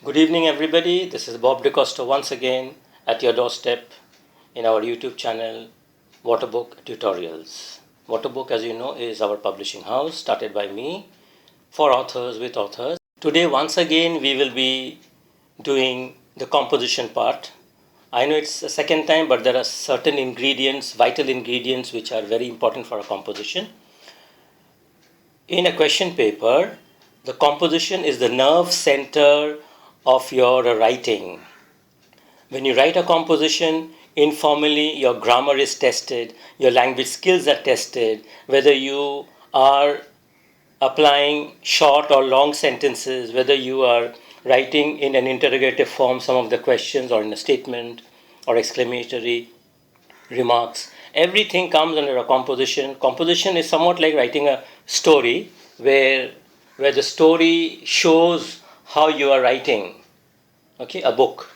Good evening, everybody. This is Bob DeCosta once again at your doorstep in our YouTube channel, Waterbook Tutorials. Waterbook, as you know, is our publishing house started by me for authors with authors. Today, once again, we will be doing the composition part. I know it's the second time, but there are certain ingredients, vital ingredients, which are very important for a composition. In a question paper, the composition is the nerve center of your writing. When you write a composition, informally your grammar is tested, your language skills are tested, whether you are applying short or long sentences, whether you are writing in an interrogative form some of the questions or in a statement or exclamatory remarks. Everything comes under a composition. Composition is somewhat like writing a story where the story shows how you are writing, a book.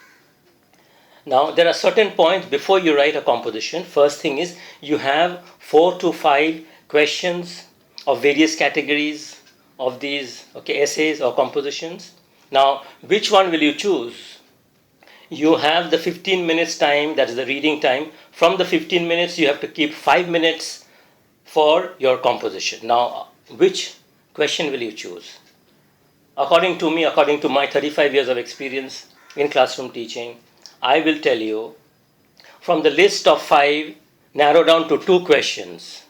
Now, there are certain points before you write a composition. First thing is you have 4 to 5 questions of various categories of these essays or compositions. Now, which one will you choose? You have the 15 minutes time, that is the reading time. From the 15 minutes, you have to keep 5 minutes for your composition. Now, which question will you choose? According to me, according to my 35 years of experience in classroom teaching, I will tell you, from the list of 5, narrow down to 2 questions,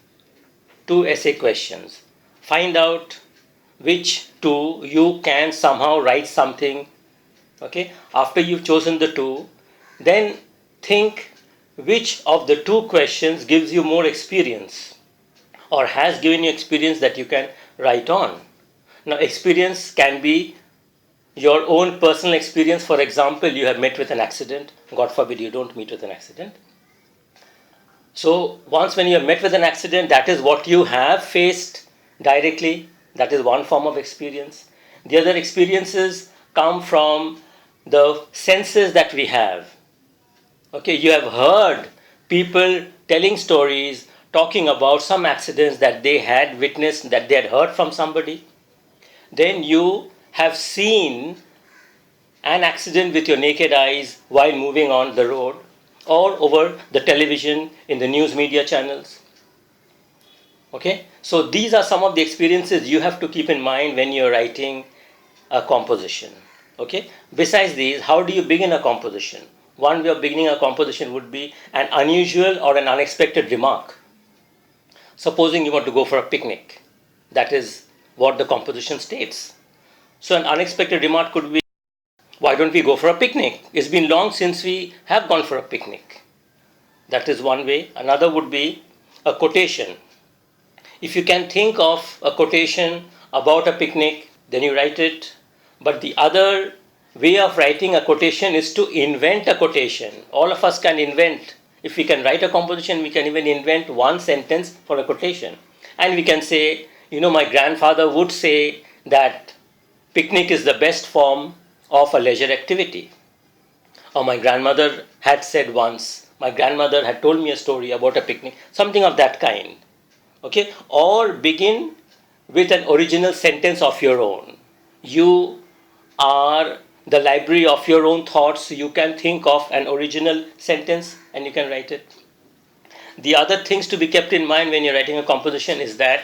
2 essay questions. Find out which 2 you can somehow write something. After you've chosen the 2, then think which of the 2 questions gives you more experience or has given you experience that you can write on. Now, experience can be your own personal experience. For example, you have met with an accident. God forbid you don't meet with an accident. So once when you have met with an accident, that is what you have faced directly. That is one form of experience. The other experiences come from the senses that we have. You have heard people telling stories, talking about some accidents that they had witnessed, that they had heard from somebody. Then you have seen an accident with your naked eyes while moving on the road or over the television in the news media channels. So these are some of the experiences you have to keep in mind when you're writing a composition. Besides these, how do you begin a composition? One way of beginning a composition would be an unusual or an unexpected remark. Supposing you want to go for a picnic, that is what the composition states. So an unexpected remark could be, why don't we go for a picnic? It's been long since we have gone for a picnic. That is one way. Another would be a quotation. If you can think of a quotation about a picnic, then you write it. But the other way of writing a quotation is to invent a quotation. All of us can invent. If we can write a composition, we can even invent one sentence for a quotation. And we can say, my grandfather would say that picnic is the best form of a leisure activity. Or my grandmother had said once, my grandmother had told me a story about a picnic, something of that kind. Or begin with an original sentence of your own. You are the library of your own thoughts, so you can think of an original sentence and you can write it. The other things to be kept in mind when you're writing a composition is that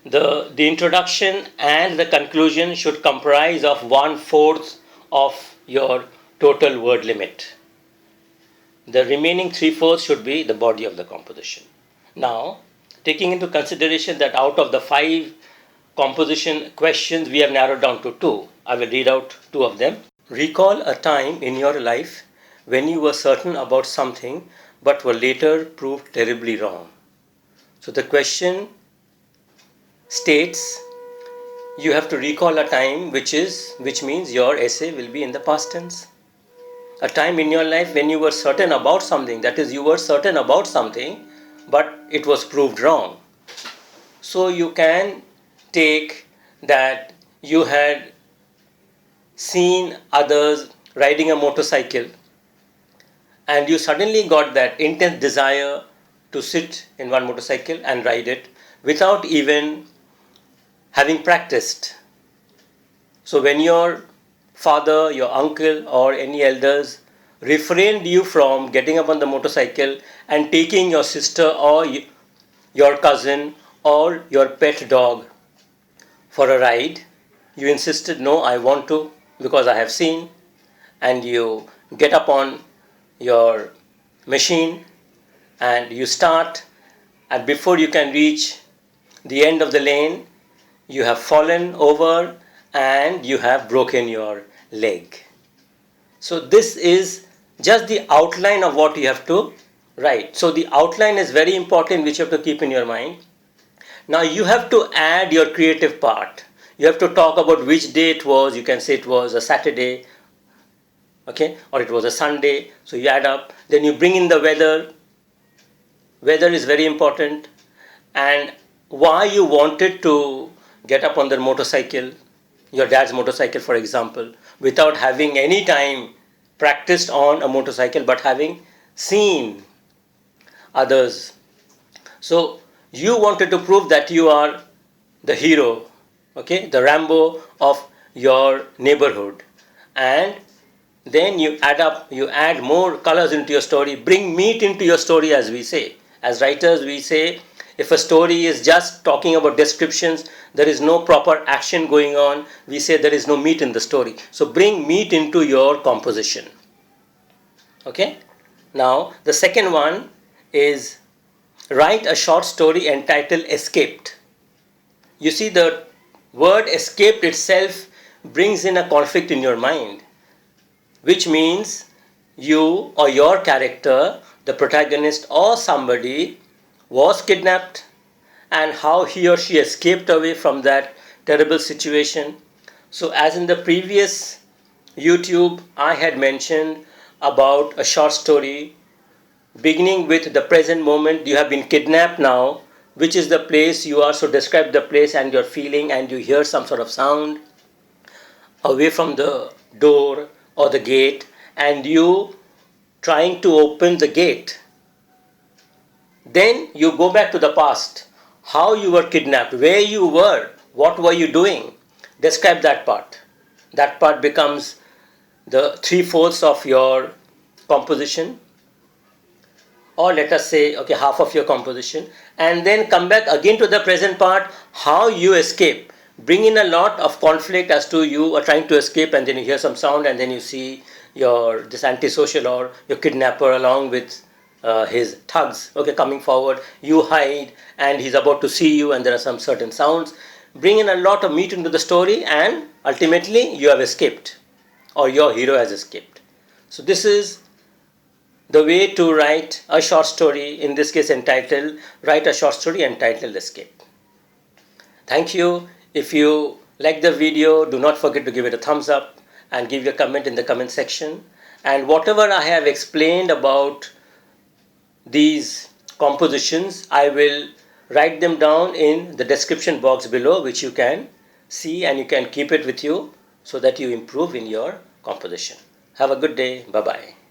the introduction and the conclusion should comprise of 1/4 of your total word limit. The remaining 3/4 should be the body of the composition. Now, taking into consideration that out of the 5 composition questions, we have narrowed down to 2. I will read out 2 of them. Recall a time in your life when you were certain about something but were later proved terribly wrong. So the question states you have to recall a time, which means your essay will be in the past tense. A time in your life when you were certain about something, that is, you were certain about something but it was proved wrong. So you can take that you had seen others riding a motorcycle and you suddenly got that intense desire to sit in one motorcycle and ride it without even having practiced. So when you're father, your uncle, or any elders refrained you from getting up on the motorcycle and taking your sister or your cousin or your pet dog for a ride, you insisted, no, I want to because I have seen, and you get up on your machine and you start, and before you can reach the end of the lane, you have fallen over and you have broken your leg. So this is just the outline of what you have to write. So the outline is very important, which you have to keep in your mind. Now you have to add your creative part. You have to talk about which day it was. You can say it was a Saturday, okay, or it was a Sunday. So you add up. Then you bring in the weather. Weather is very important, and why you wanted to get up on the motorcycle, your dad's motorcycle, for example, without having any time practiced on a motorcycle, but having seen others. So you wanted to prove that you are the hero, okay, the Rambo of your neighborhood, and then you add up, you add more colors into your story, bring meat into your story, as we say. As writers, we say if a story is just talking about descriptions, there is no proper action going on, we say there is no meat in the story. So bring meat into your composition. Okay? Now, the second one is write a short story entitled Escaped. You see, the word escaped itself brings in a conflict in your mind, which means you or your character, the protagonist or somebody, was kidnapped, and how he or she escaped away from that terrible situation. So as in the previous YouTube, I had mentioned about a short story beginning with the present moment. You have been kidnapped now, which is the place you are. So describe the place and your feeling, and you hear some sort of sound away from the door or the gate, and you trying to open the gate. Then you go back to the past, how you were kidnapped, where you were, what were you doing. Describe that part. That part becomes the 3/4 of your composition, or let us say, okay, half of your composition, and then come back again to the present part, how you escape. Bring in a lot of conflict as to you are trying to escape, and then you hear some sound, and then you see your this antisocial or your kidnapper along with his thugs, okay, coming forward. You hide, and he's about to see you, and there are some certain sounds. Bring in a lot of meat into the story, and ultimately you have escaped, or your hero has escaped. So this is the way to write a short story, in this case entitled, write a short story entitled Escape. Thank you. If you like the video, do not forget to give it a thumbs up and give your comment in the comment section. And whatever I have explained about these compositions, I will write them down in the description box below, which you can see, and you can keep it with you so that you improve in your composition. Have a good day. Bye-bye.